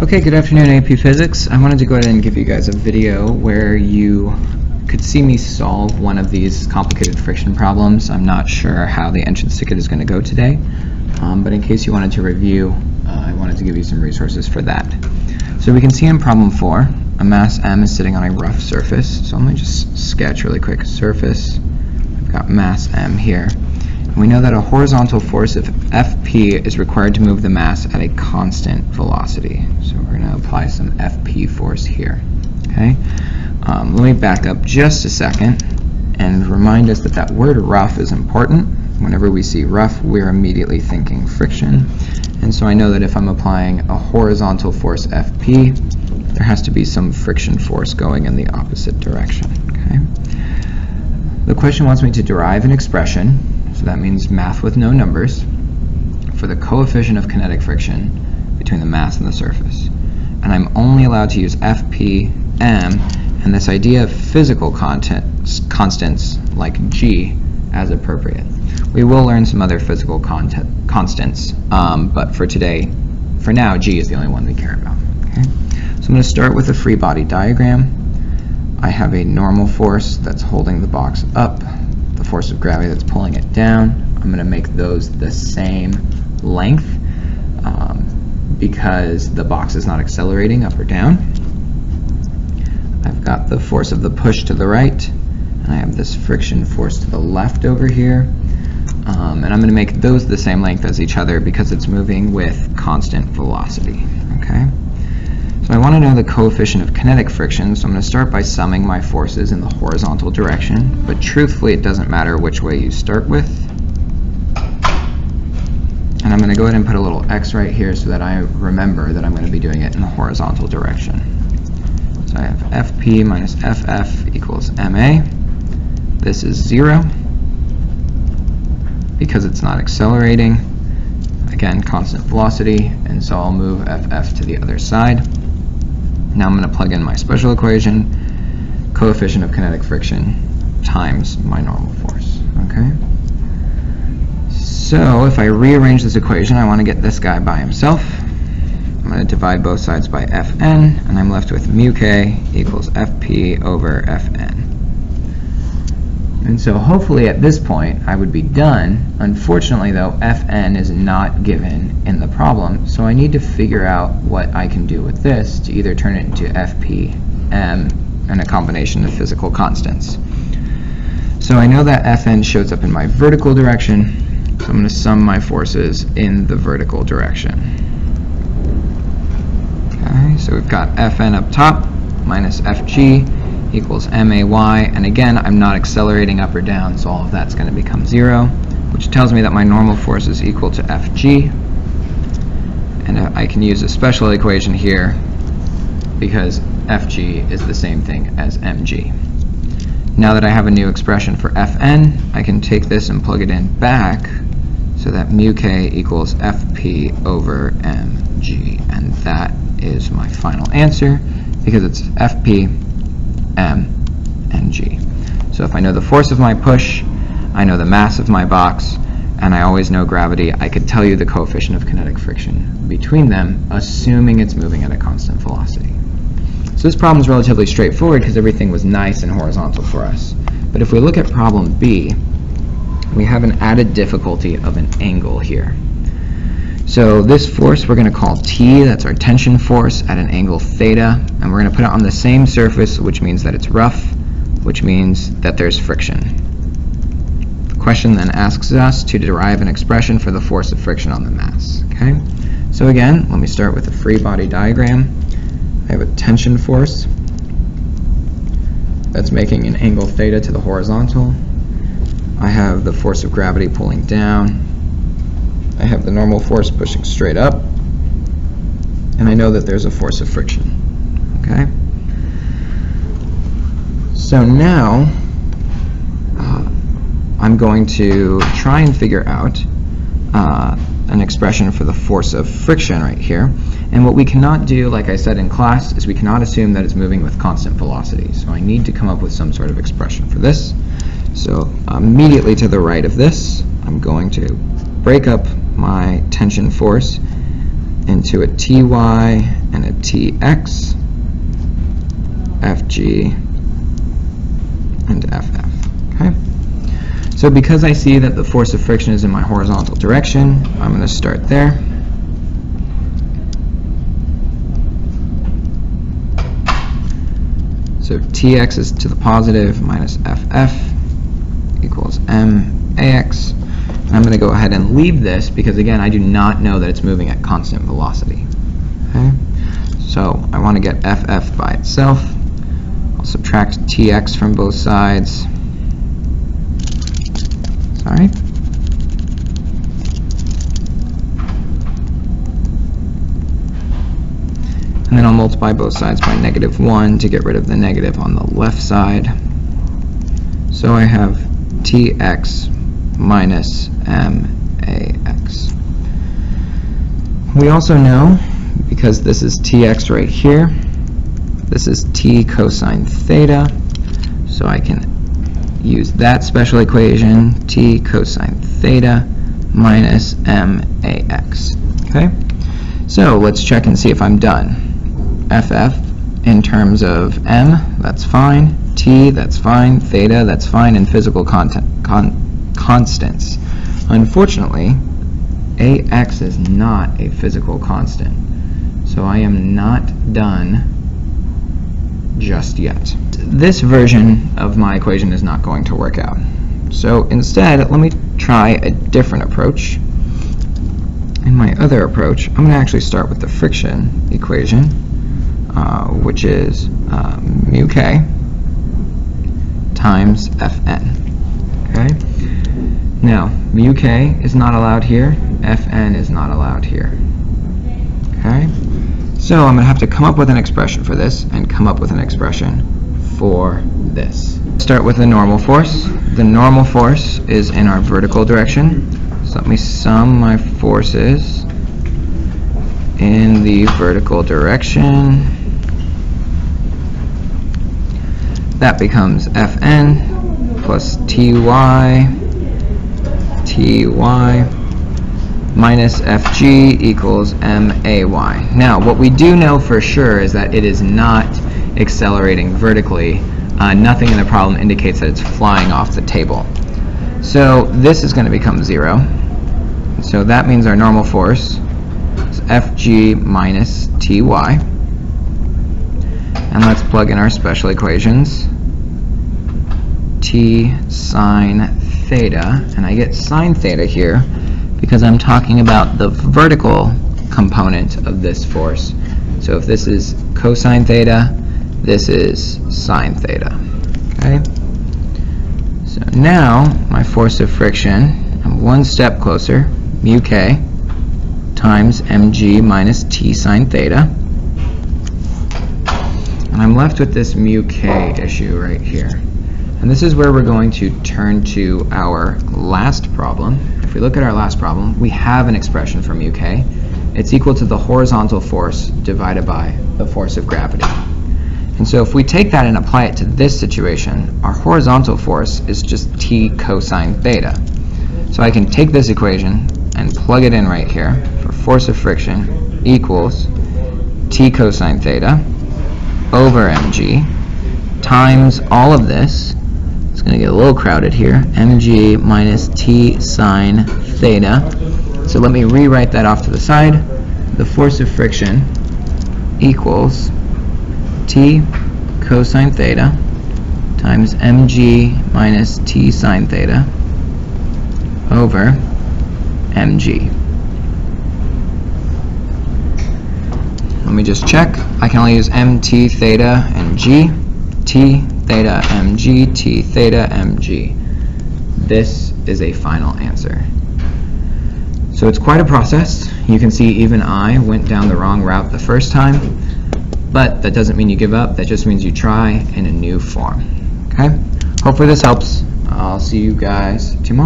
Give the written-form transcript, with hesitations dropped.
Okay, good afternoon, AP Physics. I wanted to go ahead and give you guys a video where you could see me solve one of these complicated friction problems. I'm not sure how the entrance ticket is going to go today, but in case you wanted to review, I wanted to give you some resources for that. So we can see in problem 4, a mass M is sitting on a rough surface. So let me just sketch really quick. Surface, I've got mass M here. We know that a horizontal force of Fp is required to move the mass at a constant velocity. So we're going to apply some Fp force here. Okay. Let me back up just a second and remind us that that word rough is important. Whenever we see rough, we're immediately thinking friction. And so I know that if I'm applying a horizontal force Fp, there has to be some friction force going in the opposite direction. Okay. The question wants me to derive an expression. So that means math with no numbers, for the coefficient of kinetic friction between the mass and the surface. And I'm only allowed to use Fp, m, and this idea of physical constants like g as appropriate. We will learn some other physical constants, but for now, g is the only one we care about. Okay? So I'm going to start with a free body diagram. I have a normal force that's holding the box up, the force of gravity that's pulling it down. I'm going to make those the same length because the box is not accelerating up or down. I've got the force of the push to the right, and I have this friction force to the left over here. And I'm going to make those the same length as each other because it's moving with constant velocity. Okay? So I want to know the coefficient of kinetic friction, so I'm going to start by summing my forces in the horizontal direction, but truthfully it doesn't matter which way you start with. And I'm going to go ahead and put a little X right here so that I remember that I'm going to be doing it in the horizontal direction. So I have Fp minus Ff equals ma. This is 0 because it's not accelerating. Again, constant velocity, and so I'll move Ff to the other side. Now I'm going to plug in my special equation, coefficient of kinetic friction times my normal force. Okay. So if I rearrange this equation, I want to get this guy by himself. I'm going to divide both sides by Fn, and I'm left with mu k equals Fp over Fn. And so hopefully at this point I would be done. Unfortunately though, Fn is not given in the problem, so I need to figure out what I can do with this to either turn it into Fp, m, and a combination of physical constants. So I know that Fn shows up in my vertical direction, so I'm going to sum my forces in the vertical direction. Okay, so we've got Fn up top minus Fg equals may, and again I'm not accelerating up or down, so all of that's going to become 0, which tells me that my normal force is equal to Fg, and I can use a special equation here because Fg is the same thing as mg. Now that I have a new expression for Fn, I can take this and plug it in back so that mu k equals Fp over mg, and that is my final answer because it's Fp, m, and g. So if I know the force of my push, I know the mass of my box, and I always know gravity, I could tell you the coefficient of kinetic friction between them, assuming it's moving at a constant velocity. So this problem is relatively straightforward because everything was nice and horizontal for us. But if we look at problem B, we have an added difficulty of an angle here. So this force we're going to call T, that's our tension force at an angle theta, and we're going to put it on the same surface, which means that it's rough, which means that there's friction. The question then asks us to derive an expression for the force of friction on the mass. Okay? So again, let me start with a free body diagram. I have a tension force that's making an angle theta to the horizontal. I have the force of gravity pulling down. I have the normal force pushing straight up, and I know that there's a force of friction. Okay? So now I'm going to try and figure out an expression for the force of friction right here. And what we cannot do, like I said in class, is we cannot assume that it's moving with constant velocity. So I need to come up with some sort of expression for this. So immediately to the right of this, I'm going to break up my tension force into a Ty and kind of Tx, Fg, and Ff. Okay. So because I see that the force of friction is in my horizontal direction, I'm going to start there. So Tx is to the positive minus Ff equals Max. And I'm going to go ahead and leave this because, again, I do not know that it's moving at constant velocity. Okay? So I want to get Ff by itself. I'll subtract Tx from both sides. Sorry. And then I'll multiply both sides by -1 to get rid of the negative on the left side. So I have Tx minus Max. We also know, because this is Tx right here, this is T cosine theta, so I can use that special equation, T cosine theta minus Max. Okay? So let's check and see if I'm done. Ff in terms of m, that's fine. T, that's fine. Theta, that's fine. And physical constants. Unfortunately, Ax is not a physical constant. So I am not done just yet. This version of my equation is not going to work out. So instead, let me try a different approach. In my other approach, I'm going to actually start with the friction equation, which is mu k times Fn. Okay? Now, mu k is not allowed here, Fn is not allowed here. Okay? So I'm going to have to come up with an expression for this and come up with an expression for this. Start with the normal force. The normal force is in our vertical direction. So let me sum my forces in the vertical direction. That becomes Fn plus Ty minus Fg equals May. Now, what we do know for sure is that it is not accelerating vertically. Nothing in the problem indicates that it's flying off the table. So this is going to become 0. So that means our normal force is Fg minus Ty. And let's plug in our special equations. T sine theta, and I get sine theta here because I'm talking about the vertical component of this force. So if this is cosine theta, this is sine theta. Okay? So now my force of friction, I'm one step closer, mu k times mg minus T sine theta. And I'm left with this mu k issue right here. And this is where we're going to turn to our last problem. If we look at our last problem, we have an expression for mu k. It's equal to the horizontal force divided by the force of gravity. And so if we take that and apply it to this situation, our horizontal force is just T cosine theta. So I can take this equation and plug it in right here for force of friction equals T cosine theta over mg times all of this. It's going to get a little crowded here. mg minus T sine theta. So let me rewrite that off to the side. The force of friction equals T cosine theta times mg minus T sine theta over mg. Let me just check. I can only use mt theta and g. T theta mg, T theta mg. This is a final answer. So it's quite a process. You can see even I went down the wrong route the first time, but that doesn't mean you give up. That just means you try in a new form. Okay? Hopefully this helps. I'll see you guys tomorrow.